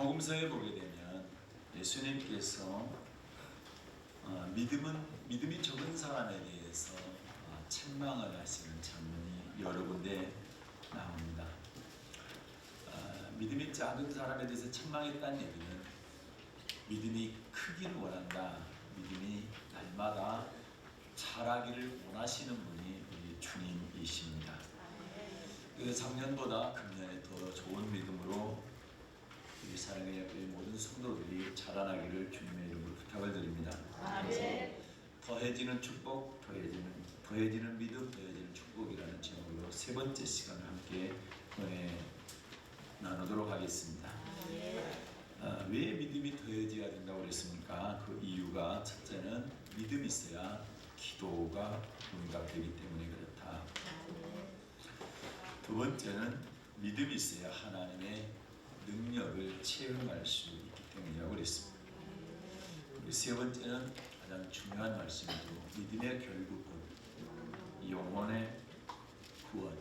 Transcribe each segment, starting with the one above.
복음서에 보게 되면 예수님께서 믿음이 적은 사람에 대해서 책망을 하시는 장면이 여러 군데 나옵니다. 믿음이 작은 사람에 대해서 책망했다는 얘기는 믿음이 크기를 원한다. 믿음이 날마다 자라기를 원하시는 분이 우리 주님이십니다. 그래서 작년보다 금년에 더 좋은 믿음으로 우리 사랑의 모든 성도들이 자라나기를 주님의 이름으로 부탁을 드립니다. 아멘. 더해지는 축복, 더해지는 믿음, 더해지는 축복이라는 제목으로 세 번째 시간을 함께 은혜 나누도록 하겠습니다. 왜 믿음이 더해져야 된다고 그랬습니까? 그 이유가 첫째는 믿음이 있어야 기도가 응답되기 때문에 그렇다. 두 번째는 믿음이 있어야 하나님의 능력을 체험할 수 있기 때문이라고 그랬습니다. 세 번째는 가장 중요한 말씀이죠. 믿음의 결국은 영혼의 구원,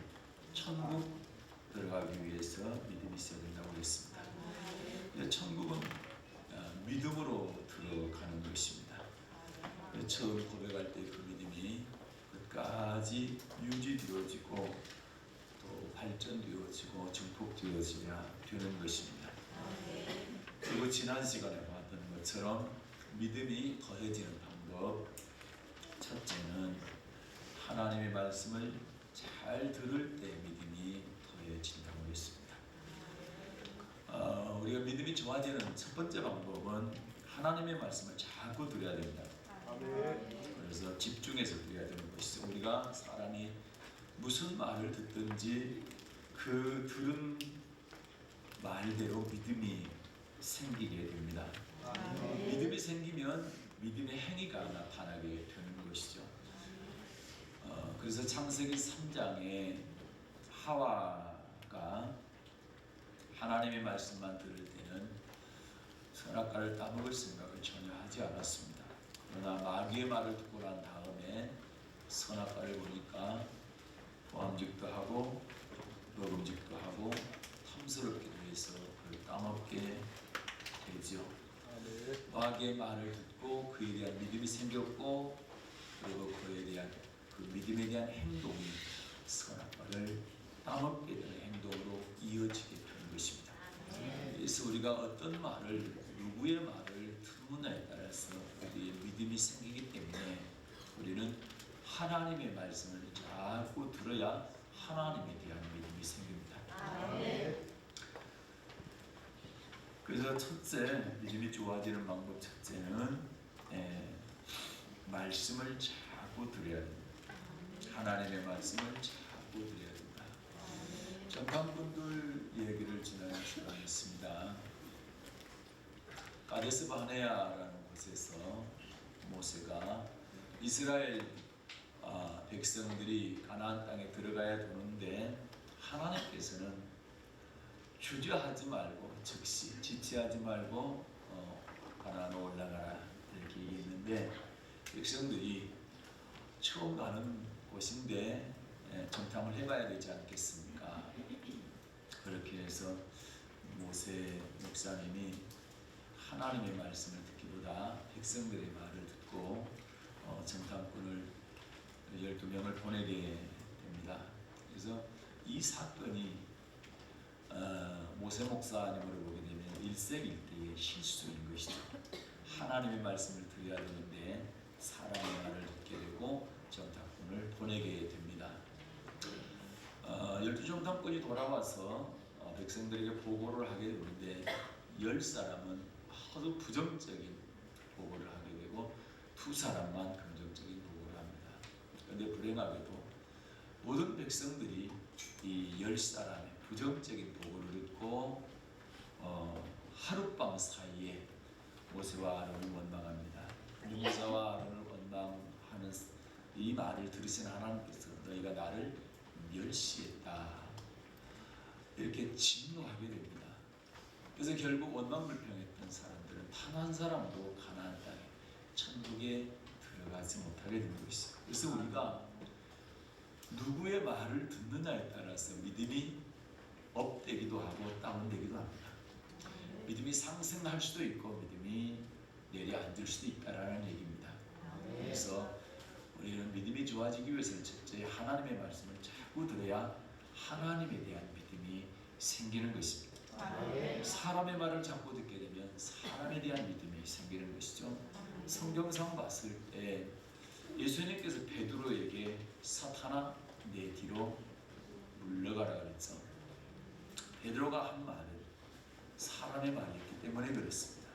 천국 들어가기 위해서 믿음이 있어야 된다고 그랬습니다. 천국은 믿음으로 들어가는 것입니다. 처음 고백할 때 그 믿음이 끝까지 유지되어지고 또 발전되어지고 증폭되어져야 되는 것입니다. 그리고 지난 시간에 봤던 것처럼 믿음이 더해지는 방법, 첫째는 하나님의 말씀을 잘 들을 때 믿음이 더해진다고 했습니다. 우리가 믿음이 좋아지는 첫 번째 방법은 하나님의 말씀을 자꾸 들어야 됩니다. 그래서 집중해서 들어야 되는 것이죠. 우리가 사람이 무슨 말을 듣든지 그 들은 말대로 믿음이 생기게 됩니다. 믿음이 생기면 믿음의 행위가 나타나게 되는 것이죠. 그래서 창세기 3장에 하와가 하나님의 말씀만 들을 때는 선악과를 따먹을 생각을 전혀 하지 않았습니다. 그러나 마귀의 말을 듣고 난 다음에 선악과를 보니까 포함직도 하고 먹음직도 하고 탐스럽기도 해서 그걸 따먹게 되죠. 마귀의 말을 듣고 그에 대한 믿음이 생겼고 그리고 그에 대한 그 믿음에 대한 행동이 선악과를 따먹게 되는 행동으로 이어지게 되는 것입니다. 그래서 우리가 어떤 말을 누구의 말을 듣느냐에 따라서 우리의 믿음이 생기기 때문에 우리는 하나님의 말씀을 자꾸 들어야 하나님에 대한 믿음이 생깁니다. 그래서 첫째, 믿음이 좋아지는 방법 첫째는 말씀을 자꾸 들어야 됩니다. 하나님의 말씀을 자꾸 들어야 됩니다. 정탐꾼들 얘기를 지난 시간에 했습니다. 가데스 바네아라는 곳에서 모세가 이스라엘 백성들이 가나안 땅에 들어가야 되는데 하나님께서는 주저하지 말고 즉시 지체하지 말고 가나안으로 올라가라 이렇게 얘기했는데 백성들이 처음 가는 곳인데 정탐을 해봐야 되지 않겠습니까? 그렇게 해서 모세 목사님이 하나님의 말씀을 듣기보다 백성들의 말을 듣고 정탐꾼을 12명을 보내게 됩니다. 그래서 이 사건이 모세 목사님으로 보게 되면 일생일대의 실수인 것이죠. 하나님의 말씀을 들어야 되는데 사람의 말을 듣게 되고 정탐꾼을 보내게 됩니다. 12정탐꾼이 돌아와서 백성들에게 보고를 하게 되는데 10사람은 하도 부정적인 보고를 하게 되고 2사람만 긍정적인 보고를 합니다. 그런데 불행하게도 모든 백성들이 이 10사람의 부정적인 보고를 듣고 하룻밤 사이에 모세와 아론을 원망합니다. 모세와 아론을 원망하는 이 말을 들으신 하나님께서 너희가 나를 멸시했다 이렇게 진노하게 됩니다. 그래서 결국 원망불평했던 사람들은 단 한 사람도 가나안 땅에 천국에 들어가지 못하게 되는 것이죠. 그래서 우리가 누구의 말을 듣느냐에 따라서 믿음이 업되기도 하고 다운되기도 합니다. 믿음이 상승할 수도 있고 믿음이 내려앉을 수도 있다라는 얘기입니다. 그래서 우리는 믿음이 좋아지기 위해서는 첫째 하나님의 말씀을 자꾸 들어야 하나님에 대한 믿음이 생기는 것입니다. 사람의 말을 자꾸 듣게 되면 사람에 대한 믿음이 생기는 것이죠. 성경상 봤을 때 예수님께서 베드로에게 사탄아 내 뒤로 물러가라 그랬죠. 베드로가 한 말은 사람의 말이었기 때문에 그렇습니다.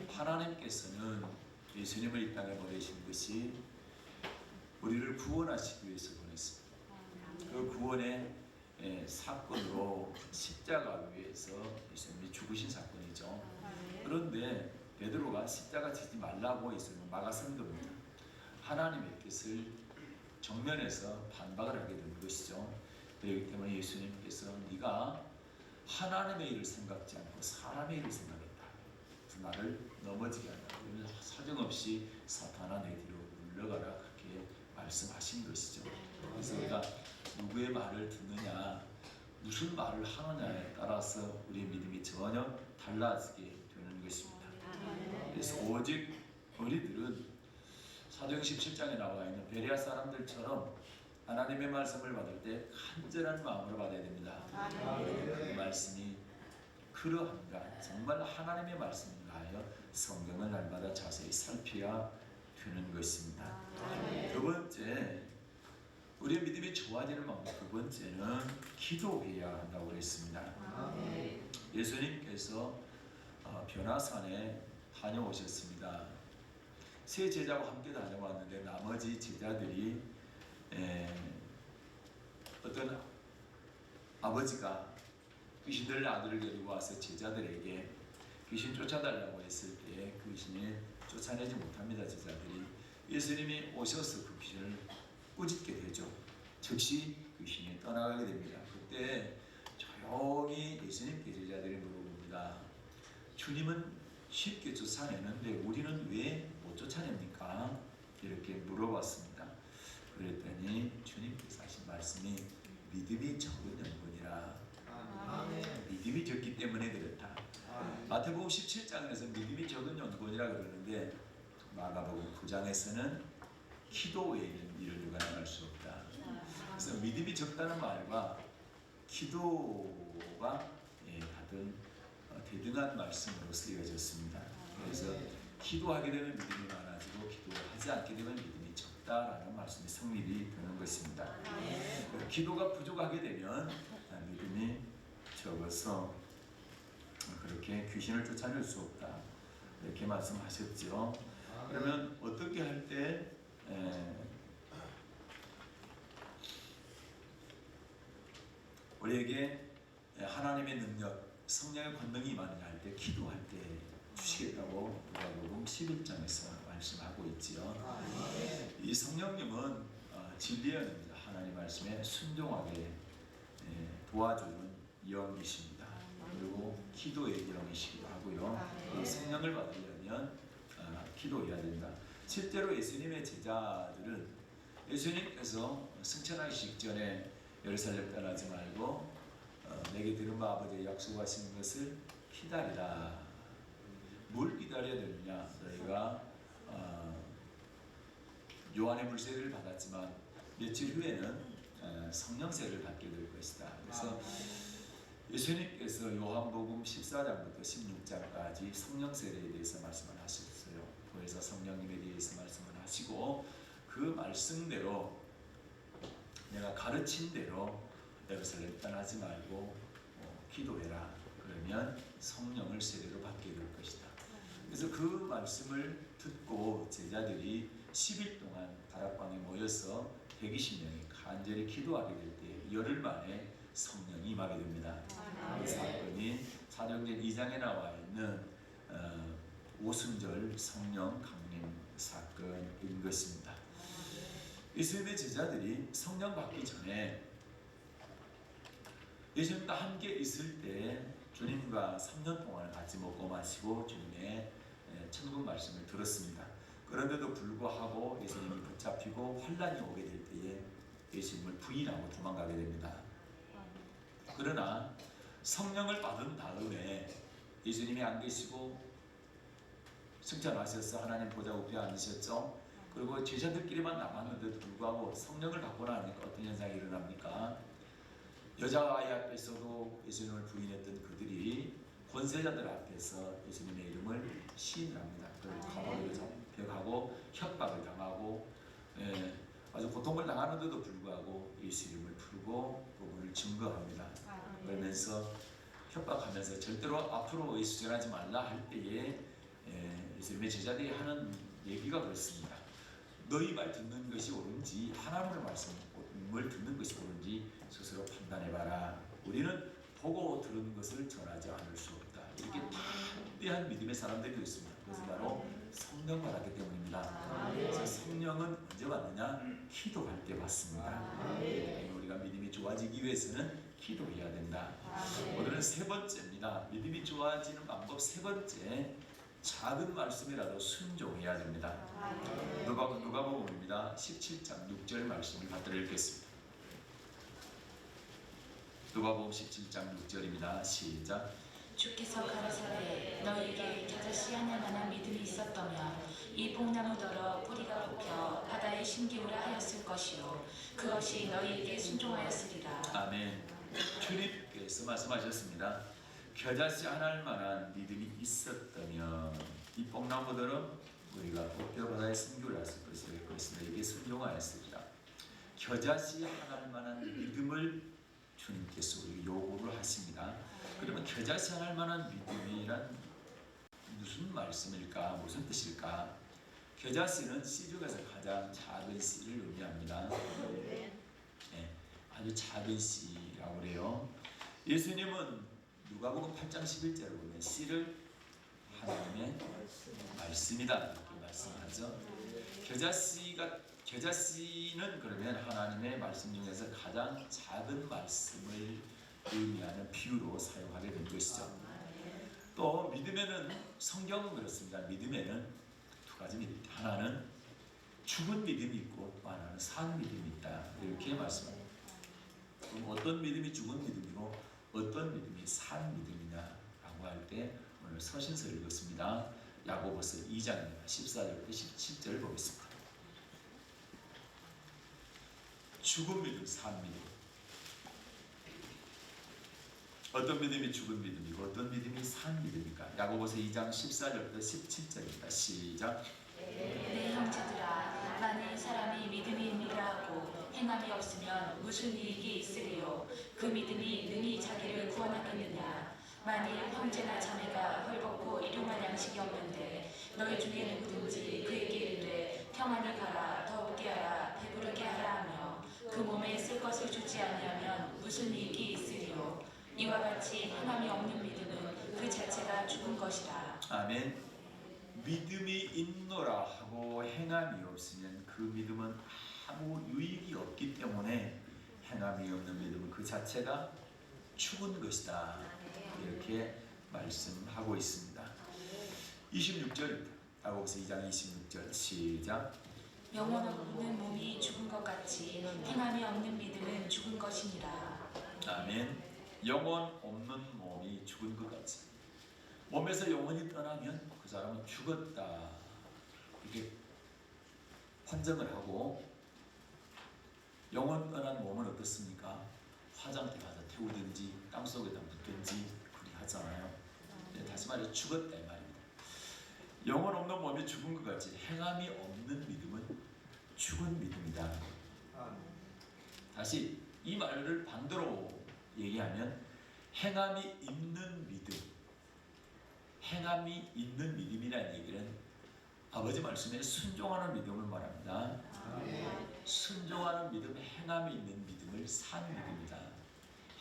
하나님께서는 예수님을 이 땅에 보내신 것이 우리를 구원하시기 위해서 보냈습니다. 그 구원의 사건으로 십자가 위에서 예수님이 죽으신 사건이죠. 그런데 베드로가 십자가 지지 말라고 예수님을 막아선 겁니다. 하나님의 뜻을 정면에서 반박을 하게 된 것이죠. 그렇기 때문에 예수님께서 네가 하나님의 일을 생각지 않고 사람의 일을 생각했다. 그래서 나를 넘어지게 한다. 사정없이 사탄아 내 뒤로 물러가라 그렇게 말씀하신 것이죠. 그래서 우리가 누구의 말을 듣느냐, 무슨 말을 하느냐에 따라서 우리의 믿음이 전혀 달라지게 되는 것입니다. 그래서 오직 우리들은 사도행 17장에 나와 있는 베레아 사람들처럼 하나님의 말씀을 받을 때 간절한 마음으로 받아야 됩니다. 그 말씀이 그러한가, 정말 하나님의 말씀인가 하여 성경을 날마다 자세히 살펴야 되는 것입니다. 두 번째, 우리의 믿음이 좋아지는 방법 두 번째는 기도해야 한다고 했습니다. 예수님께서 변화산에 다녀오셨습니다. 세 제자와 함께 다녀왔는데 나머지 제자들이 어떤 아버지가 귀신 들린 아들을 데리고 와서 제자들에게 귀신 쫓아달라고 했을 때 그 귀신이 쫓아내지 못합니다. 제자들이 예수님이 오셔서 그 귀신을 꾸짖게 되죠. 즉시 귀신이 떠나가게 됩니다. 그때 조용히 예수님께 제자들이 물어봅니다. 주님은 쉽게 쫓아내는데 우리는 왜 못 쫓아냅니까? 이렇게 물어봤습니다. 그랬더니 주님께서 하신 말씀이 믿음이 적은 영혼이라. 믿음이 적기 때문에 그렇다. 마태복음 17장에서 믿음이 적은 영혼이라 그러는데 마가복음 9장에서는 기도 외에는 일을 누가 나갈 수 없다. 그래서 믿음이 적다는 말과 기도가 같은 대등한 말씀으로 쓰여졌습니다. 그래서 기도하게 되면 믿음이 많아지고 기도하지 않게 되면 믿음이 적다라는 말씀이 성립이 되는 것입니다. 기도가 부족하게 되면 믿음이 적어서 그렇게 귀신을 쫓아낼 수 없다 이렇게 말씀하셨죠. 그러면 어떻게 할 때 우리에게 하나님의 능력, 성령의 권능이 임하느냐 할 때 기도할 때 주시겠다고 누가복음 11장에서 말씀하고 있지요. 이 성령님은 진리의 은혜입니다. 하나님 말씀에 순종하게 도와주는 영이십니다. 그리고 기도의 영이시기도 하고요. 성령을 받으려면 기도해야 된다. 실제로 예수님의 제자들은 예수님께서 승천하기 직전에 예루살렘 떠나지 말고 내게 들은 바 아버지의 약속하신 것을 기다리라. 뭘 기다려야 되느냐? 너희가 요한의 물세례를 받았지만 며칠 후에는 성령세를 받게 될 것이다. 그래서 예수님께서 요한복음 14장부터 16장까지 성령세례에 대해서 말씀을 하셨어요. 그래서 성령님에 대해서 말씀을 하시고 그 말씀대로 내가 가르친 대로 예루살렘 떠나지 말고 기도해라. 그러면 성령을 세례로 받게 될 것이다. 그래서 그 말씀을 듣고 제자들이 10일 동안 다락방에 모여서 120명이 간절히 기도하게 될 때 열흘 만에 성령이 임하게 됩니다. 그 사건이 사도행전 2장에 나와 있는 오순절 성령 강림 사건인 것입니다. 예수님의 제자들이 성령 받기 전에 예수님과 함께 있을 때 주님과 3년 동안 같이 먹고 마시고 주님의 천국 말씀을 들었습니다. 그런데도 불구하고 예수님이 붙잡히고 환란이 오게 될 때에 예수님을 부인하고 도망가게 됩니다. 그러나 성령을 받은 다음에 예수님이 안 계시고 승천하셔서 하나님 보좌 우편에 앉으셨죠. 그리고 제자들끼리만 남았는데도 불구하고 성령을 받고 나니까 어떤 현상이 일어납니까? 여자아이 앞에서도 예수님을 부인했던 그들이 권세자들 앞에서 예수님의 이름을 시인합니다. 그걸 감옥에 잡혀가고 협박을 당하고 아주 고통을 당하는데도 불구하고 예수 이름을 부르고 복음을 증거합니다. 그러면서 협박하면서 절대로 앞으로 예수 전하지 말라 할 때에 예수님의 제자들이 하는 얘기가 그렇습니다. 너희 말 듣는 것이 옳은지 하나님의 말씀을 듣는 것이 옳은지 스스로 판단해봐라. 우리는 보고 들은 것을 전하지 않을 수 없다. 이렇게 담대한 믿음의 사람들이 있습니다. 그것은 바로 성령 받았기 때문입니다. 그래서 성령은 언제 받느냐? 기도할 때 받습니다. 우리가 믿음이 좋아지기 위해서는 기도해야 된다. 오늘은 세 번째입니다. 믿음이 좋아지는 방법 세 번째, 작은 말씀이라도 순종해야 됩니다. 누가복음입니다. 17장 6절 말씀을 받들어 읽겠습니다. 누가복음 17장 6절입니다. 시작. 주께서 가라사대 너희에게 겨자씨 하나만한 믿음이 있었다면 이 복나무더러 뿌리가 뽑혀 바다에 심기우라 하였을 것이요 그것이 너희에게 순종하였으리라. 아멘. 주님께서 말씀하셨습니다. 겨자씨 하나만한 믿음이 있었다면 이 복나무더러 뿌리가 뽑혀 바다에 심기우라 하였을 것이요 그것이 너희에게 순종하였으리라. 겨자씨 하나만한 믿음을 주님께서 우리 요구를 하십니다. 그러면 겨자씨 할 만한 믿음이란 무슨 말씀일까? 무슨 뜻일까? 겨자씨는 씨 중에서 가장 작은 씨를 의미합니다. 아주 작은 씨라고 그래요. 예수님은 누가복음 8장 11절을 보면 씨를 하나님의 말씀이다 이렇게 말씀하죠. 겨자씨는 그러면 하나님의 말씀 중에서 가장 작은 말씀을 의미하는 비유로 사용하게 된 것이죠. 또 믿음에는 성경은 그렇습니다. 믿음에는 두 가지 믿음, 하나는 죽은 믿음이 있고 또 하나는 산 믿음이 있다 이렇게 말씀합니다. 그럼 어떤 믿음이 죽은 믿음이고 어떤 믿음이 산 믿음이냐라고 할 때 오늘 서신서 읽었습니다. 야고보서 2장 14절부터 17절 보겠습니다. 죽은 믿음, 산 믿음. 어떤 믿음이 죽은 믿음이고 어떤 믿음이 산 믿음입니까? 야고보서 2장 14절부터 17절입니다. 시작. 내 형제들아 만일 사람이 믿음이 있느라 하고 행함이 없으면 무슨 이익이 있으리요 그 믿음이 능히 자기를 구원하겠느냐. 만일 형제나 자매가 헐벗고 일용할 양식이 없는데 너희 중에 누구든지 그에게 이르되 평안히 가라 더욱게 하라 배부르게 하라 하며 그 몸에 쓸 것을 주지 아니하면 무슨 이익이 있으리요. 이와 같이 행함이 없는 믿음은 그 자체가 죽은 것이라. 아멘. 믿음이 있노라 하고 행함이 없으면 그 믿음은 아무 유익이 없기 때문에 행함이 없는 믿음은 그 자체가 죽은 것이다 이렇게 말씀하고 있습니다. 26절입니다. 야고보서 2장 26절 시작. 영혼 없는 몸이 죽은 것 같이 행함이 없는 믿음은 죽은 것이니라. 아멘. 영혼 없는 몸이 죽은 것 같이 몸에서 영혼이 떠나면 그 사람은 죽었다 이렇게 판정을 하고, 영혼 떠난 몸은 어떻습니까? 화장대 가서 태우든지 땅속에다 묻든지 그렇게 하잖아요. 다시 말해 죽었다 이 말입니다. 영혼 없는 몸이 죽은 것 같이 행함이 없는 믿음은 죽은 믿음이다. 다시 이 말을 반대로 얘기하면 행함이 있는 믿음, 행함이 있는 믿음이라는 얘기는 아버지 말씀에 순종하는 믿음을 말합니다. 순종하는 믿음, 행함이 있는 믿음을 산 믿음이다.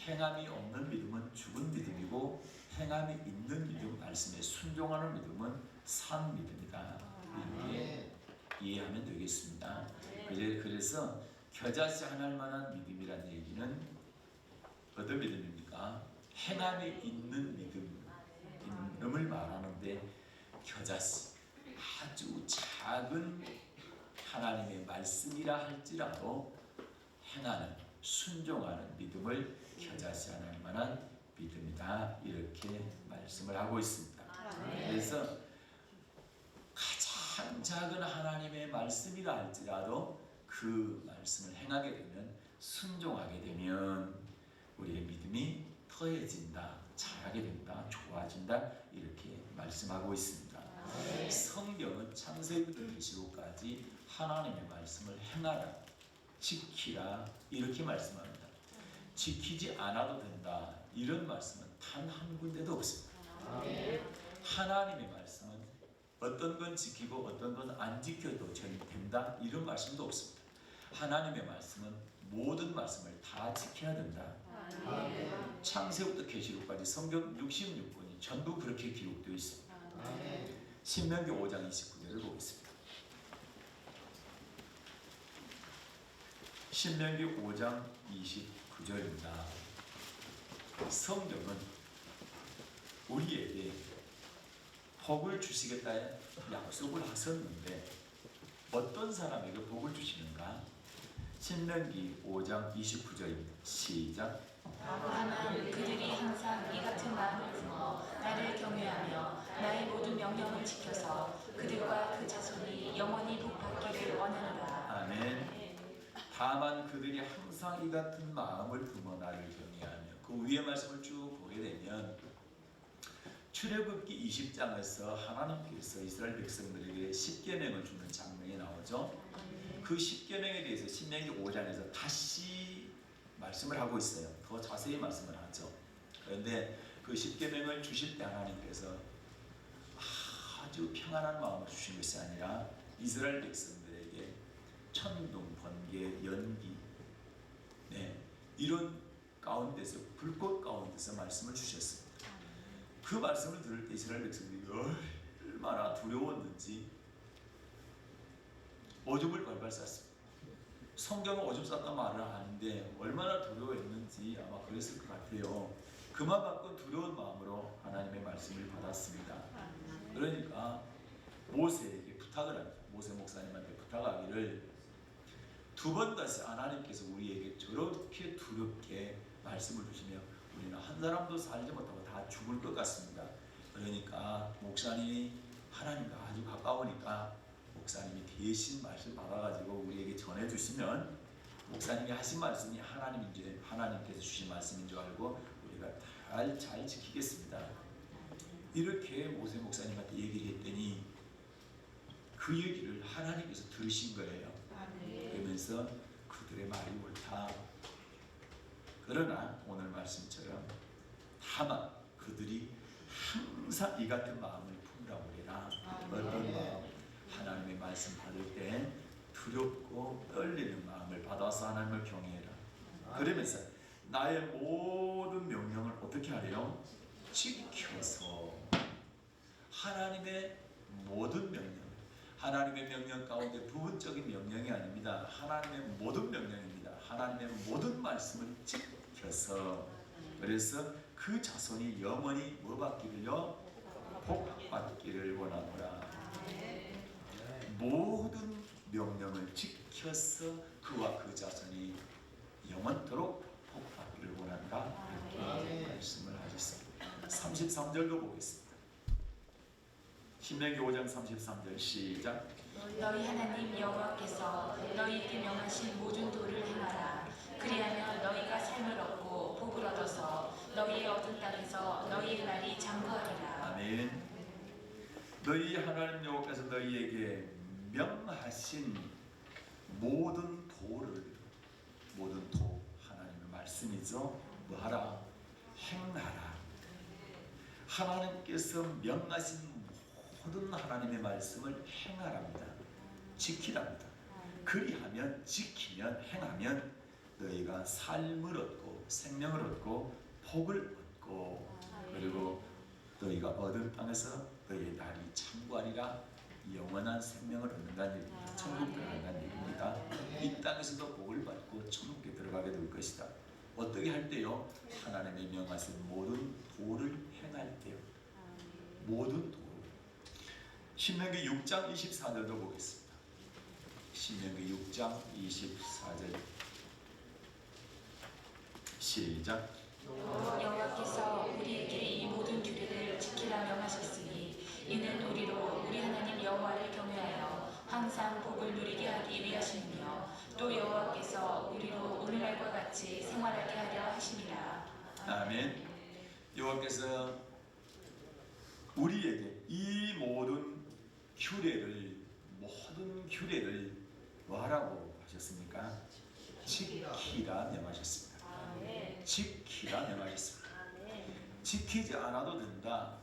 행함이 없는 믿음은 죽은 믿음이고 행함이 있는 믿음, 말씀에 순종하는 믿음은 산 믿음이다. 이렇게 이해하면 되겠습니다. 그래서 겨자씨 하나할 만한 믿음이라는 얘기는 어떤 믿음입니까? 행함이 있는 믿음을 말하는데 겨자씨, 아주 작은 하나님의 말씀이라 할지라도 행하는, 순종하는 믿음을 겨자씨 하나할 만한 믿음이다. 이렇게 말씀을 하고 있습니다. 그래서 가장 작은 하나님의 말씀이라 할지라도 그 말씀을 행하게 되면, 순종하게 되면 우리의 믿음이 더해진다, 잘하게 된다, 좋아진다, 이렇게 말씀하고 있습니다. 성경은 창세기부터 계시록까지 하나님의 말씀을 행하라, 지키라, 이렇게 말씀합니다. 지키지 않아도 된다, 이런 말씀은 단 한 군데도 없습니다. 하나님의 말씀은 어떤 건 지키고 어떤 건 안 지켜도 된다, 이런 말씀도 없습니다. 하나님의 말씀은 모든 말씀을 다 지켜야 된다. 창세부터 계시록까지 성경 66권이 전부 그렇게 기록되어 있습니다. 신명기 5장 29절을 보겠습니다. 신명기 5장 29절입니다. 성경은 우리에게 복을 주시겠다 약속을 하셨는데 어떤 사람에게 복을 주시는가? 신명기 5장 29절입니다. 시작. 다만 그들이 항상 이 같은 마음을 품어 나를 경외하며 나의 모든 명령을 지켜서 그들과 그 자손이 영원히 복받기를 원하노라. 아멘. 다만 그들이 항상 이 같은 마음을 품어 나를 경외하며, 그 위의 말씀을 쭉 보게 되면 출애굽기 20장에서 하나님께서 이스라엘 백성들에게 십계명을 주는 장면이 나오죠. 그 십계명에 대해서 신명기 5장에서 다시 말씀을 하고 있어요. 더 자세히 말씀을 하죠. 그런데 그 십계명을 주실 때 하나님께서 아주 평안한 마음을 주신 것이 아니라 이스라엘 백성들에게 천둥, 번개, 연기, 이런 가운데서, 불꽃 가운데서 말씀을 주셨습니다. 그 말씀을 들을 때 이스라엘 백성들이 얼마나 두려웠는지 오줌을 발발 쌌습니다. 성경은 오줌 쌌단 말을 하는데 얼마나 두려워했는지 아마 그랬을 것 같아요. 그만큼 두려운 마음으로 하나님의 말씀을 받았습니다. 그러니까 모세에게 부탁을 합니다. 모세 목사님한테 부탁하기를, 두 번 다시 하나님께서 우리에게 저렇게 두렵게 말씀을 주시며 우리는 한 사람도 살지 못하고 다 죽을 것 같습니다. 그러니까 목사님이 하나님과 아주 가까우니까 목사님이 대신 말씀 받아가지고 우리에게 전해주시면 목사님이 하신 말씀이 하나님께서 주신 말씀인 줄 알고 우리가 잘 지키겠습니다. 이렇게 모세 목사님한테 얘기를 했더니 그 얘기를 하나님께서 들으신 거예요. 그러면서 그들의 말이 옳다. 그러나 오늘 말씀처럼 다만 그들이 항상 이 같은 마음을 품으라고 그래라. 어떤 마음? 하나님의 말씀 받을 때 두렵고 떨리는 마음을 받아서 하나님을 경외해라. 그러면서 나의 모든 명령을 어떻게 하래요? 지켜서. 하나님의 모든 명령, 하나님의 명령 가운데 부분적인 명령이 아닙니다. 하나님의 모든 명령입니다. 하나님의 모든 말씀을 지켜서, 그래서 그 자손이 영원히 뭐 받기를요? 복 받기를 원하노라. 모든 명령을 지켜서 그와 그 자손이 영원토록 복 받기를 원한다. 이렇게 말씀을 하셨습니다. 33절도 보겠습니다. 신명기 5장 33절 시작. 너희 하나님 여호와께서 너희에게 명하신 모든 도를 행하라. 그리하면 너희가 삶을 얻고 복을 얻어서 너희의 얻은 땅에서 너희의 날이 장구하리라. 아멘. 너희 하나님 여호와께서 너희에게 명하신 모든 도를, 모든 도, 하나님의 말씀이죠. 뭐하라? 행하라. 하나님께서 명하신 모든 하나님의 말씀을 행하랍니다. 지키랍니다. 그리하면, 지키면, 행하면 너희가 삶을 얻고 생명을 얻고 복을 얻고, 그리고 너희가 얻은 땅에서 너희의 날이 장구하리라. 영원한 생명을 얻는다는 얘기입니다. 천국 들어간다는 얘기입니다. 이 땅에서도 복을 받고 천국에 들어가게 될 것이다. 어떻게 할 때요? 하나님의 명하신 모든 도를 행할 때요. 모든 도. 신명기 6장 24절도 보겠습니다. 신명기 6장 24절 시작. 여호와께서 우리에게 이 모든 규례를 지키라 명하셨으니 이는 우리로 우리 하나님 여호와를 경외하여 항상 복을 누리게 하기 위하심이며 또 여호와께서 우리로 오늘날과 같이 생활하게 하려 하심이라. 아멘. 여호와께서 우리에게 이 모든 규례를 뭐하라고 하셨습니까? 지키라 명하셨습니다. 지키라 명하셨습니다. 지키지 않아도 된다,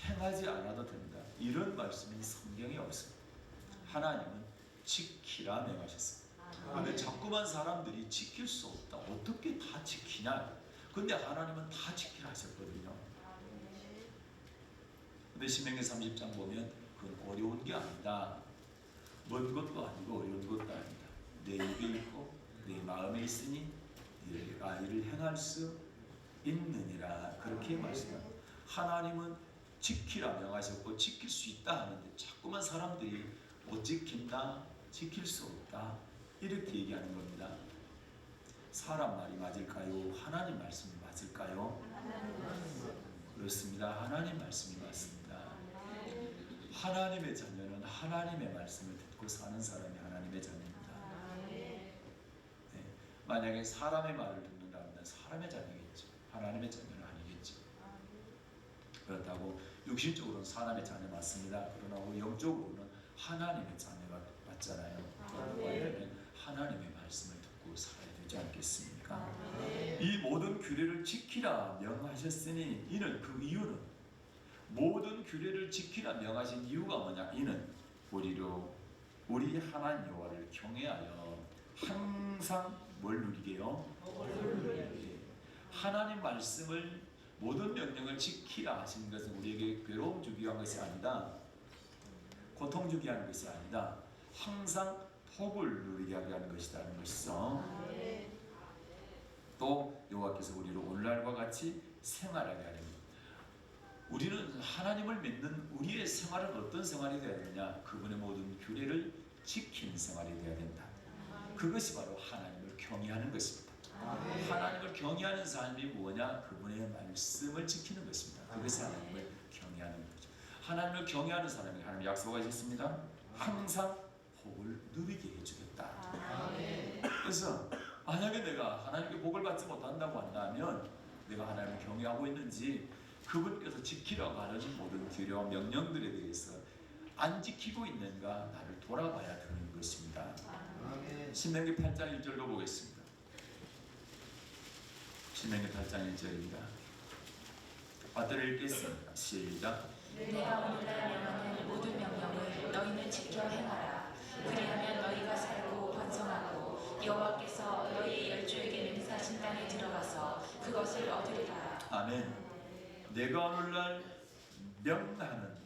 행하지 않아도 된다, 이런 말씀이 성경에 없습니다. 하나님은 지키라 명하셨습니다. 그런데 자꾸만 사람들이 지킬 수 없다, 어떻게 다 지키냐, 근데 하나님은 다 지키라 하셨거든요. 근데 신명기 30장 보면 그건 어려운 게 아니다, 먼 것도 아니고 어려운 것도 아니다, 내 입에 있고 내 마음에 있으니 네가 이를 행할 수 있느니라, 그렇게 말씀합니다. 하나님은 지키라 명하셨고 지킬 수 있다 하는데 자꾸만 사람들이 못 지킨다, 지킬 수 없다, 이렇게 얘기하는 겁니다. 사람 말이 맞을까요? 하나님 말씀이 맞을까요? 그렇습니다. 하나님 말씀이 맞습니다. 하나님의 자녀는 하나님의 말씀을 듣고 사는 사람이 하나님의 자녀입니다. 네. 만약에 사람의 말을 듣는다면 사람의 자녀겠죠. 하나님의 자녀는 아니겠죠. 그렇다고 육신적으로는 사람의 자녀 맞습니다. 그러나 우리 영적으로는 하나님의 자녀가 맞잖아요. 그러면 하나님의 말씀을 듣고 살아야 되지 않겠습니까? 이 모든 규례를 지키라 명하셨으니 이는 그 이유는, 모든 규례를 지키라 명하신 이유가 뭐냐, 이는 우리로 우리 하나님 여호와를 경외하여 항상 뭘 누리게요? 하나님 말씀을, 모든 명령을 지키라 하신 것은 우리에게 괴로움 주기 위한 것이 아니다, 고통 주기 위한 것이 아니다, 항상 복을 누리게 하게 하는 것이라는 것이죠. 또 여호와께서 우리로 오늘날과 같이 생활하게 하는 것. 우리는 하나님을 믿는 우리의 생활은 어떤 생활이 되어야 되느냐? 그분의 모든 규례를 지키는 생활이 되어야 된다. 그것이 바로 하나님을 경외하는 것입니다. 하나님을 경외하는 삶이 뭐냐? 그분의 말씀을 지키는 것입니다. 그것이 하나님을 경외하는 거죠. 하나님을 경외하는 사람이 하나님 약속하셨습니다. 항상 복을 누리게 해주겠다. 그래서 만약에 내가 하나님께 복을 받지 못한다고 한다면 내가 하나님을 경외하고 있는지, 그분께서 지키라고 하는 모든 규례와 명령들에 대해서 안 지키고 있는가, 나를 돌아봐야 되는 것입니다. 신명기 8장 1절로 보겠습니다. 신명기 8장 1절입니다. 받들어 읽겠습니다. 시작. 내가 오늘날 명하는 모든 명령을 너희는 지켜 행하라. 그리하면 너희가 살고 번성하고 여호와께서 너희 열조에게 맹세하신 땅에 들어가서 그것을 얻으리라. 아멘. 내가 오늘날 명하는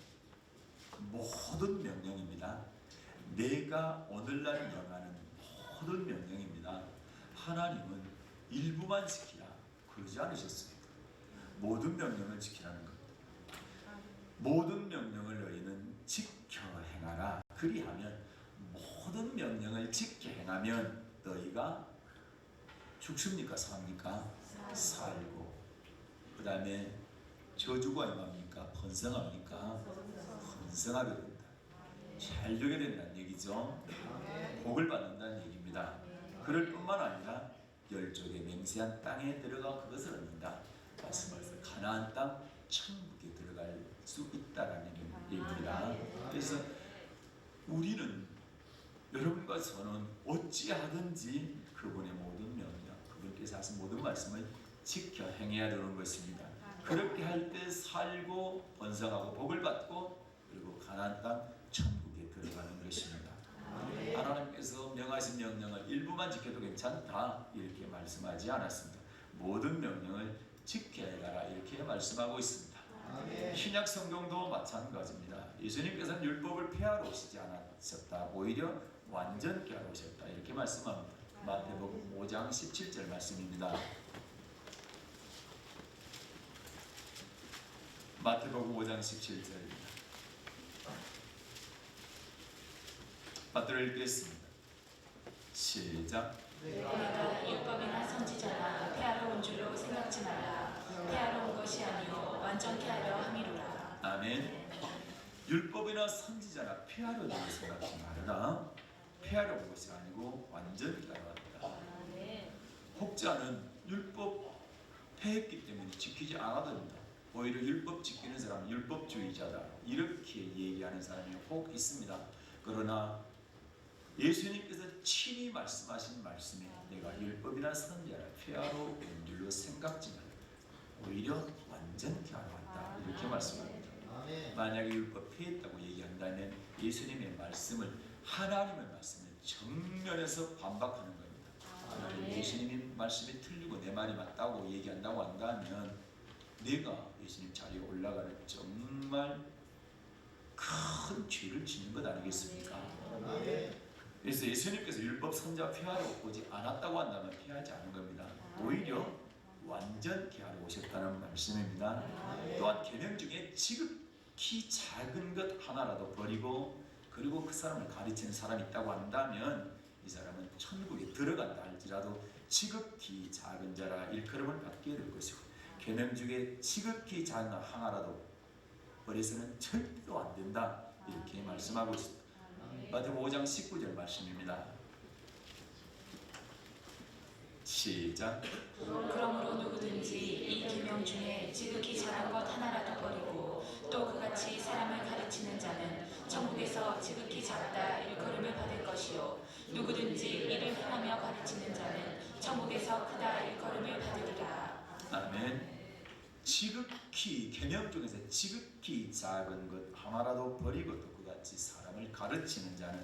모든 명령입니다. 내가 오늘날 명하는 모든 명령입니다. 하나님은 일부만 지키라 그러지 않으셨습니다. 모든 명령을 지키라는 겁니다. 모든 명령을 너희는 지켜 행하라. 그리하면, 모든 명령을 지켜 행하면 너희가 죽습니까? 삽니까? 살고, 그 다음에 저주가 임합니까? 번성합니까? 번성하게 된다. 잘 되게 된다는 얘기죠. 복을 받는다는 얘기입니다. 그럴 뿐만 아니라 열족의 맹세한 땅에 들어가 그것을 얻는다. 말씀하셔서 가나안 땅, 천국에 들어갈 수 있다라는 얘기입니다. 그래서 우리는, 여러분과 저는 어찌하든지 그분의 모든 명령, 그분께서 하신 모든 말씀을 지켜 행해야 되는 것입니다. 그렇게 할 때 살고 번성하고 복을 받고, 그리고 가나안 땅 천국에 들어가는 것입니다. 하나님께서 명하신 명령을 일부만 지켜도 괜찮다 이렇게 말씀하지 않았습니다. 모든 명령을 지켜야 가라 이렇게 말씀하고 있습니다. 신약 성경도 마찬가지입니다. 예수님께서는 율법을 폐하러 오시지 않으셨다, 오히려 완전케 하러 오셨다 이렇게 말씀합니다. 마태복음 5장 17절 말씀입니다. 마태복음 5장 17절입니다. 받들어 읽겠습니다. 시작. 내가 율법이나 선지자나 폐하러 온 줄로 생각지 말라. 폐하러 온 것이 아니요 완전케 하려 함이로라. 아멘. 율법이나 선지자나 폐하려 온 것을 생각지 말아라. 폐하려 온 것이 아니고 완전히 따라왔다. 혹자는 율법 폐했기 때문에 지키지 않아도 된다. 오히려 율법 지키는 사람은 율법주의자다. 이렇게 얘기하는 사람이 혹 있습니다. 그러나 예수님께서 친히 말씀하신 말씀에 내가 율법이나 선지자나 폐하러 온 줄로 생각지 말라. 오히려 완전케 하러 왔다. 이렇게 말씀합니다. 만약에 율법 폐했다고 얘기한다면 예수님의 말씀을 하나님의 말씀을 정면에서 반박하는 겁니다. 하나님 예수님의 말씀이 틀리고 내 말이 맞다고 얘기한다고 한다면 내가 예수님 자리에 올라가는 정말 큰 죄를 짓는 것 아니겠습니까? 그래서 예수님께서 율법 선지자 폐하러 오지 않았다고 한다면 폐하지 않은 겁니다. 오히려 완전케 하러 오셨다는 말씀입니다. 또한 계명 중에 지극히 작은 것 하나라도 버리고 그리고 그 사람을 가르치는 사람이 있다고 한다면 이 사람은 천국에 들어간다 할지라도 지극히 작은 자라 일컬음을 받게 될 것이고 계명 중에 지극히 작은 것 하나라도 버려서는 절대로 안 된다 이렇게 말씀하고 있습니다. 마태복음 5장 19절 말씀입니다. 시작. 그러므로 누구든지 이 계명 중에 지극히 작은 것 하나라도 버리고 또 그같이 사람을 가르치는 자는 천국에서 지극히 작다 일컬음을 받을 것이요 누구든지 이를 행하며 가르치는 자는 천국에서 크다 일컬음을 받으리라. 아멘. 지극히 계명 중에서 지극히 작은 것 하나라도 버리고 또 그같이 사람을 가르치는 자는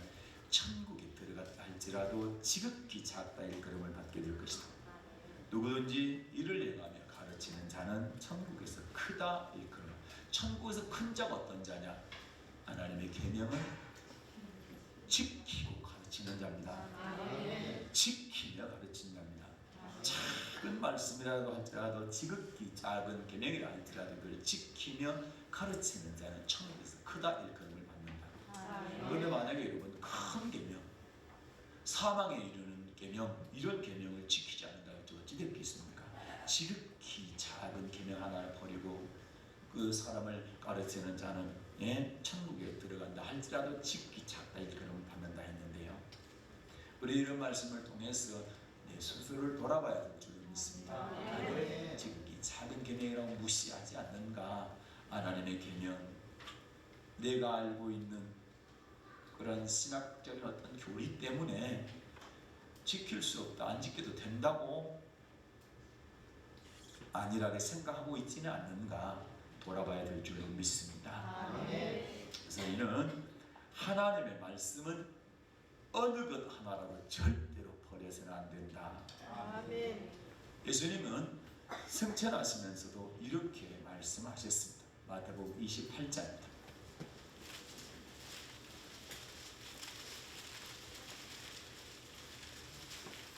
천국에 들어갔다 할지라도 지극히 작다 일컬음을 받게 될 것이다. 누구든지 이를 행하며 가르치는 자는 천국에서 크다 일컬음. 천국에서 큰 자가 어떤 자냐? 하나님의 계명은 지키고 가르치는 자입니다. 지키며 가르치는 자입니다. 작은 말씀이라도 할지라도 지극히 작은 계명이라 할지라도 그걸 지키며 가르치는 자는 천국에서 크다 일컬음을 받는다. 그런데 만약에 여러분 큰 계명, 사망에 이르는 계명, 이런 계명을 지키지 않는다 할지 어찌 되겠습니까? 지극히 작은 계명 하나를 버리고 그 사람을 가르치는 자는 천국에 들어간다 할지라도 지극히 작다 일컬음을 받는다 했는데요. 우리 이런 말씀을 통해서 내 스스로를 돌아봐야 될 줄을 믿습니다. 지극히 작은 계명이라고 무시하지 않는가? 하나님의 계명, 내가 알고 있는 그런 신학적인 어떤 교리 때문에 지킬 수 없다, 안 지켜도 된다고 안일하게 생각하고 있지는 않는가 돌아봐야 될 줄을 믿습니다. 그래서 이는 하나님의 말씀은 어느 것 하나라도 절대로 버려서는 안 된다. 예수님은 승천하시면서도 이렇게 말씀하셨습니다. 마태복음 28장입니다.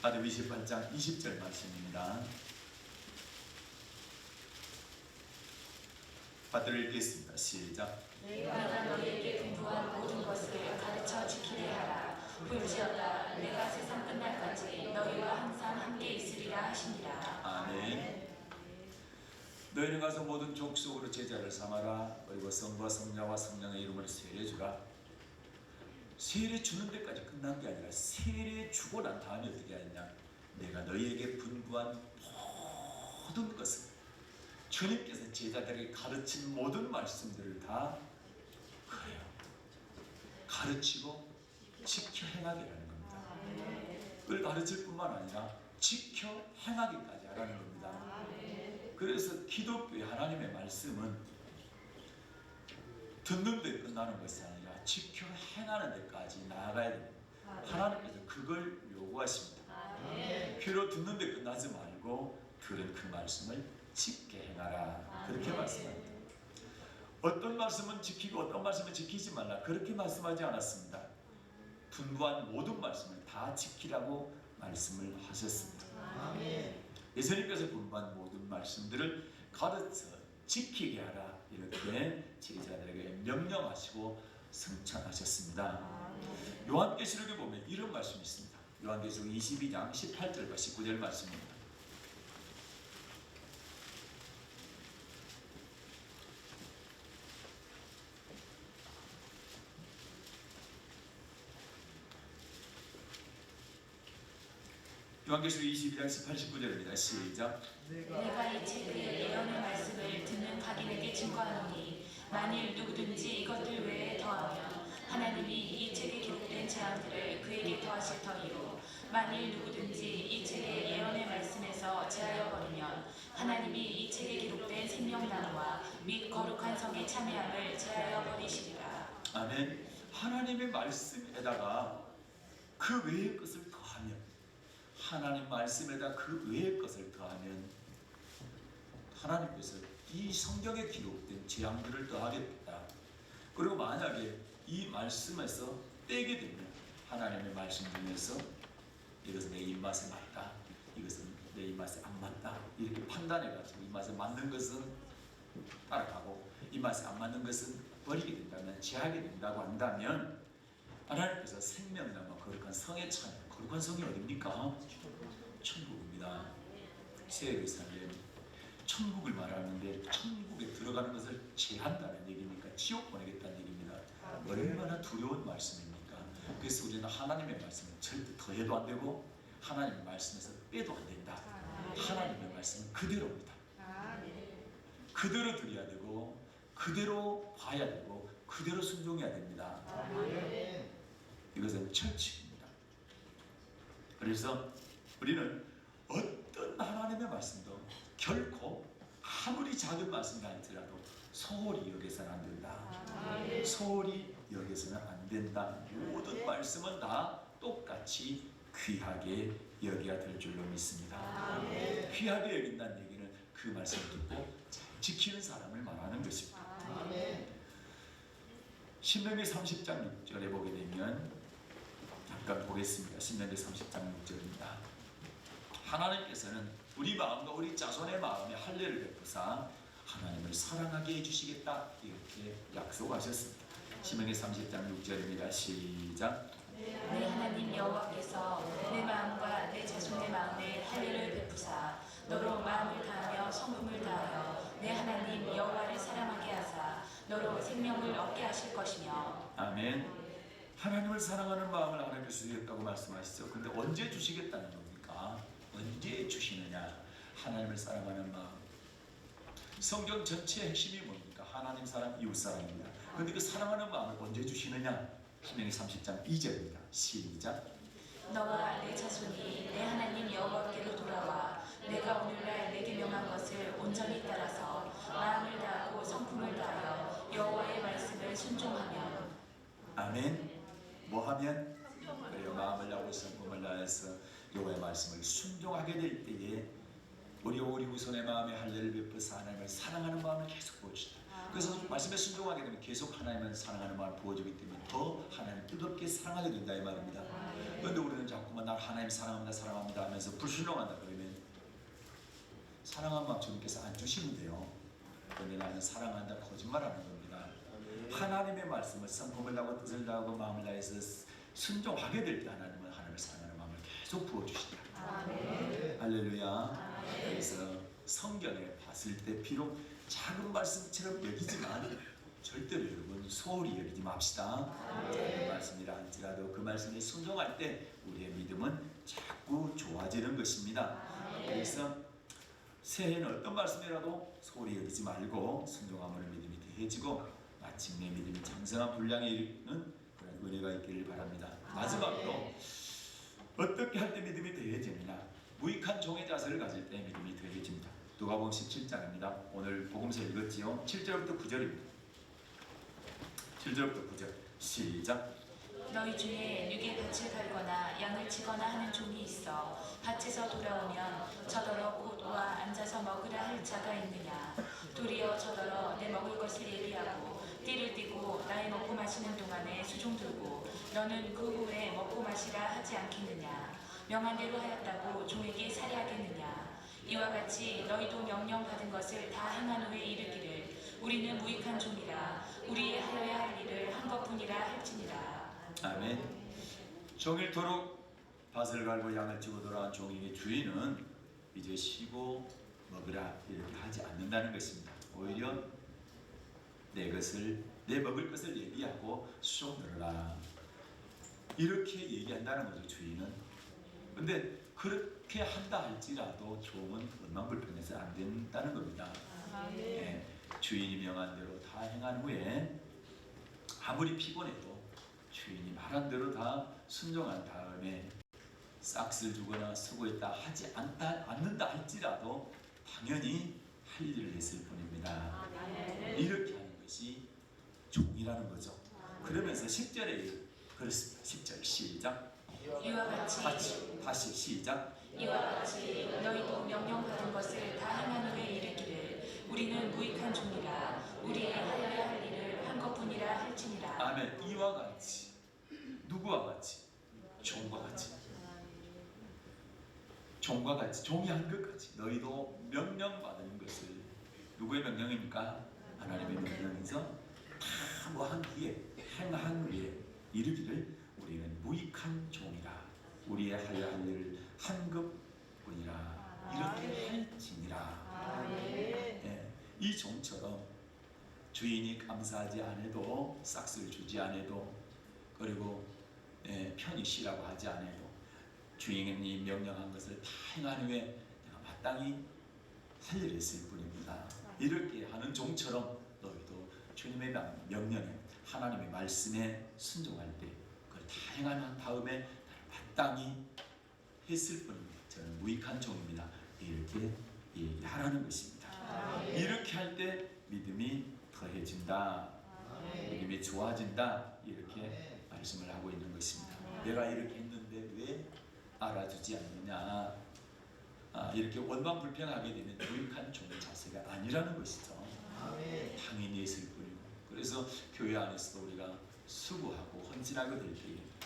마태복음 28장 20절 말씀입니다. 받들어 읽겠습니다. 시작. 내가 너희에게 분부한 모든 것을 가르쳐 지키게 하라. 볼지어다 내가 세상 끝날까지 너희와 항상 함께 있으리라 하시니라. 아멘. 너희는 가서 모든 족속으로 제자를 삼아라. 그리고 성부와 성자와 성령의 이름으로 세례주라. 세례 주는 데까지 끝난 게 아니라 세례 주고 난 다음에 어떻게 하느냐? 내가 너희에게 분부한 모든 것을 주님께서 제자들에게 가르친 모든 말씀들을 다 그래요. 가르치고 지켜 행하게 하는 겁니다. 그걸 가르칠 뿐만 아니라 지켜 행하기까지 하라는 겁니다. 그래서 기독교의 하나님의 말씀은 듣는 데 끝나는 것이 아니라 지켜 행하는 데까지 나아가야 됩니다. 하나님께서 그걸 요구하십니다. 귀로 듣는 데 끝나지 말고 들은 그 말씀을 지켜 행하라. 그렇게 말씀합니다. 어떤 말씀은 지키고 어떤 말씀은 지키지 말라. 그렇게 말씀하지 않았습니다. 분부한 모든 말씀을 다 지키라고 말씀을 하셨습니다. 예수님께서 분부한 모든 말씀들을 가르쳐 지키게 하라. 이렇게 제자들에게 명령하시고 승천하셨습니다. 요한계시록에 보면 이런 말씀이 있습니다. 요한계시록 22장 18절과 19절 말씀입니다. 요한계시록 22장 18, 19절입니다. 시작. 내가 이 책의 예언의 말씀을 듣는 각인에게 증거하노니 만일 누구든지 이것들 외에 더하면 하나님이 이 책에 기록된 재앙들을 그에게 더하실 터이요 만일 누구든지 이 책의 예언의 말씀에서 제하여 버리면 하나님이 이 책에 기록된 생명나무와 및 거룩한 성의 참여함을 제하여 버리시리라. 아멘. 하나님의 말씀에다가 그 외의 것을 더하면, 하나님 말씀에다 그 외의 것을 더하면 하나님께서 이 성경에 기록된 재앙들을 더하겠다. 그리고 만약에 이 말씀에서 빼게 되면 하나님의 말씀 중에서 이것은 내 입맛에 맞다, 이것은 내 입맛에 안 맞다, 이렇게 판단해가지고 입맛에 맞는 것은 따라가고 입맛에 안 맞는 것은 버리게 된다면, 제하게 된다고 한다면 하나님께서 생명나무 거룩한 성에 참여, 거룩한 성이 어디입니까? 천국입니다. 새 예루살렘, 천국을 말하는데 천국에 들어가는 것을 제한다는 얘기니까 지옥 보내겠다는 얘기입니다. 얼마나 두려운 말씀입니까? 그래서 우리는 하나님의 말씀은 절대 더해도 안 되고 하나님의 말씀에서 빼도 안 된다. 하나님의 말씀은 그대로입니다. 그대로 드려야 되고 그대로 봐야 되고 그대로 순종해야 됩니다. 이것은 철칙입니다. 그래서 우리는 어떤 하나님의 말씀도 결코 아무리 작은 말씀이 아니더라도 소홀히 여겨서는 안 된다. 소홀히 여겨서는 안 된다. 모든 말씀은 다 똑같이 귀하게 여겨야 될 줄로 믿습니다. 귀하게 여긴다는 얘기는 그 말씀을 듣고 잘 지키는 사람을 말하는 것입니다. 신명기 30장 6절에 보게 되면, 잠깐 보겠습니다. 신명기 30장 6절입니다. 하나님께서는 우리 마음과 우리 자손의 마음에 할례를 베푸사 하나님을 사랑하게 해주시겠다, 이렇게 약속하셨습니다. 신명기 30장 6절입니다. 시작. 내 하나님 여호와께서 내 마음과 내 자손의 마음에 할례를 베푸사 너로 마음을 다하며 성품을 다하여 내 하나님 여호와를 사랑하게 하사 너로 생명을 얻게 하실 것이며. 아멘. 하나님을 사랑하는 마음을 하나님께서 주시겠다고 말씀하시죠. 근데 언제 주시겠다는 겁니까? 언제 주시느냐? 하나님을 사랑하는 마음. 성경 전체의 핵심이 뭡니까? 하나님 사랑, 이웃 사랑입니다. 그런데 그 사랑하는 마음을 언제 주시느냐? 신명기 30장 2절입니다. 시작. 너와 내 자손이 내 하나님 여호와께로 돌아와 내가 오늘날 내게 명한 것을 온전히 따라서 마음을 다하고 성품을 다하여 여호와의 말씀을 순종하면. 아멘. 뭐 하면? 그래요. 마음을 다하고 성품을 다해서 여호와의 말씀을 순종하게 될 때에 우리 후손의 마음에 할례를 베푸사 하나님을 사랑하는 마음을 계속 보여주다. 그래서 말씀에 순종하게 되면 계속 하나님을 사랑하는 마음을 보여주기 때문에 더 하나님을 뜨겁게 사랑하게 된다, 이 말입니다. 그런데 우리는 자꾸만 날 하나님 사랑합니다, 사랑합니다 하면서 불순종한다 그러면 사랑한 마음 주님께서 안 주시면 돼요. 그런데 나는 사랑한다 거짓말하는 겁니다. 하나님의 말씀을 성품을 다하고 뜻을 다하고 마음을 다해서 순종하게 될 때 하나님은 하나님을 사랑하는 마음을 계속 부어주시다. 할렐루야. 그래서 성경에 봤을 때 비록 작은 말씀처럼 여기지만 절대로 여러분 소홀히 여기지 맙시다. 작은 말씀이라 할지라도 그 말씀에 순종할 때 우리의 믿음은 자꾸 좋아지는 것입니다. 그래서 새해에는 어떤 말씀이라도 소홀히 여기지 말고 순종하면 믿음이 더해지고 마침내 믿음이 장성한 분량에 이르는 그런 은혜가 있기를 바랍니다. 마지막으로 어떻게 할 때 믿음이 더해지느냐? 무익한 종의 자세를 가질 때 믿음이 더해집니다. 누가복음 17장입니다. 오늘 복음서 읽었지요? 7절부터 9절입니다. 7절부터 9절 시작. 너희 중에 누게 밭을 갈거나 양을 치거나 하는 종이 있어 밭에서 돌아오면 저더러 곧 와 앉아서 먹으라 할 자가 있느냐? 도리어 저더러 내 먹을 것을 예비하고 띠를 띠고 나의 먹고 마시는 동안에 수종 들고 너는 그 후에 먹고 마시라 하지 않겠느냐? 명한 대로 하였다고 종에게 살해하겠느냐? 이와 같이 너희도 명령받은 것을 다 행한 후에 이르기를 우리는 무익한 종이라 우리의 하여야 할 일을 한 것뿐이라 할지니라. 아멘. 종일토록 밭을 갈고 양을 치고 돌아온 종에게 주인은 이제 쉬고 먹으라 이렇게 하지 않는다는 것입니다. 오히려 내 먹을 것을 예비하고 쑥 늘어라 이렇게 얘기한다는 거죠, 주인은. 근데 그렇게 한다 할지라도 종은 원망불평해서 안 된다는 겁니다. 예, 주인이 명한 대로 다 행한 후에 아무리 피곤해도 주인이 말한 대로 다 순종한 다음에 싹쓸 주거나 수고했다 하지 않는다 할지라도 당연히 할 일을 했을 뿐입니다. 이렇게 하는 것이 종이라는 거죠. 그러면서 10절에 그렇습니다. 10절 시작. 이와 같이 다시 시작. 이와 같이 너희도 명령받은 것을 다 행한 후에 이르기를 우리는 무익한 종이라 우리의 하여야 할 일을 한 것뿐이라 할지니라. 아멘. 이와 같이 누구와 같이? 종과 같이. 종과 같이 종이 한 것까지 너희도 명령받은 것을 누구의 명령입니까? 하나님의 명령이죠. 다 뭐한 뒤에 행한 후에 이르기를 우리는 무익한 종이라 우리의 하여야 할 일을 한 것뿐이라 이렇게 할지니라. 예, 이 종처럼 주인이 감사하지 않아도 싹쓸 주지 않아도 그리고 편히 쉬라고 하지 않아도 주인이 명령한 것을 다 행한 후에 내가 마땅히 할 일을 했을 뿐입니다. 이렇게 하는 종처럼 너희도 주님의 명령에 하나님의 말씀에 순종할 때 그걸 다 행한 다음에 마땅히 했을 뿐입니다. 저는 무익한 종입니다. 이렇게 얘기하라는 것입니다. 이렇게 할 때 믿음이 더해진다. 믿음이 좋아진다. 이렇게 말씀을 하고 있는 것입니다. 내가 이렇게 했는데 왜 알아주지 않느냐. 이렇게 원망불평하게 되면 무익한 종의 자세가 아니라는 것이죠. 당연히 있을 뿐이고. 그래서 교회 안에서도 우리가 수고하고 헌신하게 될 때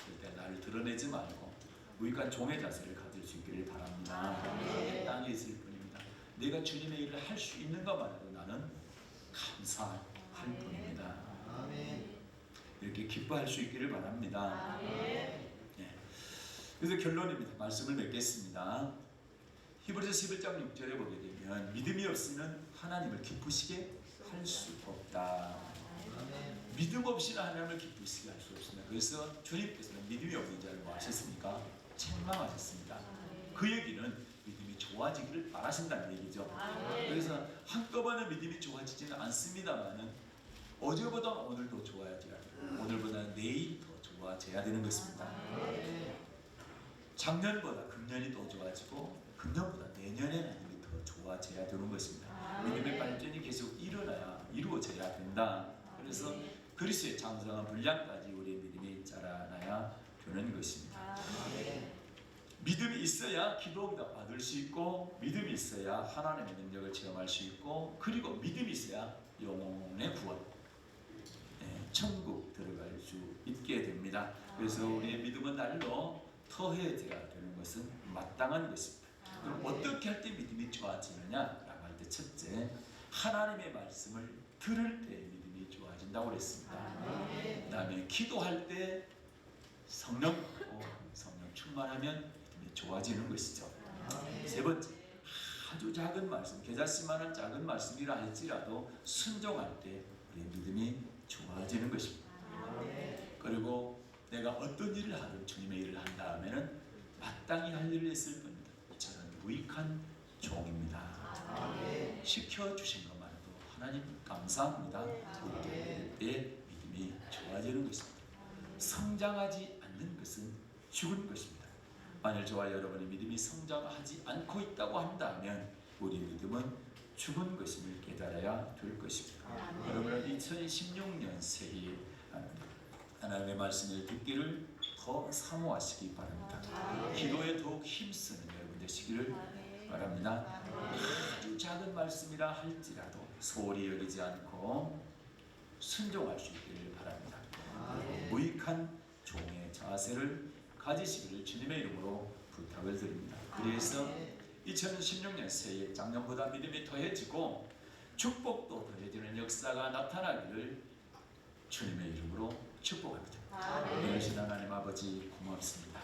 그때 나를 드러내지 말고 무익한 종의 자세를 가질 수 있기를 바랍니다. 땅에 있을 뿐입니다. 내가 주님의 일을 할 수 있는 것만으로 나는 감사할 뿐입니다. 이렇게 기뻐할 수 있기를 바랍니다. 그래서 결론입니다. 말씀을 맺겠습니다. 히브리서 11장 6절에 보게 되면 믿음이 없이는 하나님을 기쁘시게 할 수 없다. 믿음 없이는 하나님을 기쁘시게 할 수 없습니다. 그래서 주님께서는 믿음이 없는 자를 뭐 하셨습니까? 책망하셨습니다. 그 얘기는 믿음이 좋아지기를 바라신다는 얘기죠. 그래서 한꺼번에 믿음이 좋아지지는 않습니다만은 어제보다 오늘 더 좋아야지 오늘보다 내일 더 좋아져야 되는 것입니다. 작년보다 금년이 더 좋아지고 금년보다 내년에 믿음이 더 좋아져야 되는 것입니다. 믿음의 발전이 계속 이루어져야 된다. 그래서 그리스도의 장성한 분량까지 우리의 믿음이 자라나야 되는 것입니다. 믿음이 있어야 기도가 받을 수 있고 믿음이 있어야 하나님의 능력을 체험할 수 있고 그리고 믿음이 있어야 영혼의 구원 천국 들어갈 수 있게 됩니다. 그래서 우리의 믿음은 날로 더해져야 되는 것은 마땅한 것입니다. 그럼 어떻게 할 때 믿음이 좋아지느냐라고 할 때 첫째, 하나님의 말씀을 들을 때 믿음이 좋아진다고 그랬습니다. 그 다음에 기도할 때 성령 받고 성령 충만하면 믿음이 좋아지는 것이죠. 세 번째, 아주 작은 말씀, 겨자씨만한 작은 말씀이라 할지라도 순종할 때 우리의 믿음이 좋아지는 것입니다. 그리고 내가 어떤 일을 하든 주님의 일을 한 다음에는 마땅히 할 일을 했을 뿐입니다. 저는 무익한 종입니다. 시켜주신 것만으로도 하나님 감사합니다. 그때 믿음이 좋아지는 것입니다. 성장하지 않는 것은 죽은 것입니다. 만일 저와 여러분의 믿음이 성장하지 않고 있다고 한다면 우리 믿음은 죽은 것임을 깨달아야 될 것입니다. 여러분은 2016년 새해 하나님의 말씀을 듣기를 더 사모하시기 바랍니다. 기도에 더욱 힘쓰는 여러분 되시기를 바랍니다. 아주 작은 말씀이라 할지라도 소홀히 여기지 않고 순종할 수 있기를 바랍니다. 무익한 종의 자세를 가지시기를 주님의 이름으로 부탁을 드립니다. 그래서 2016년 새해 작년보다 믿음이 더해지고 축복도 더해지는 역사가 나타나기를 주님의 이름으로 축복합니다. 그러신 하나님 아버지 고맙습니다.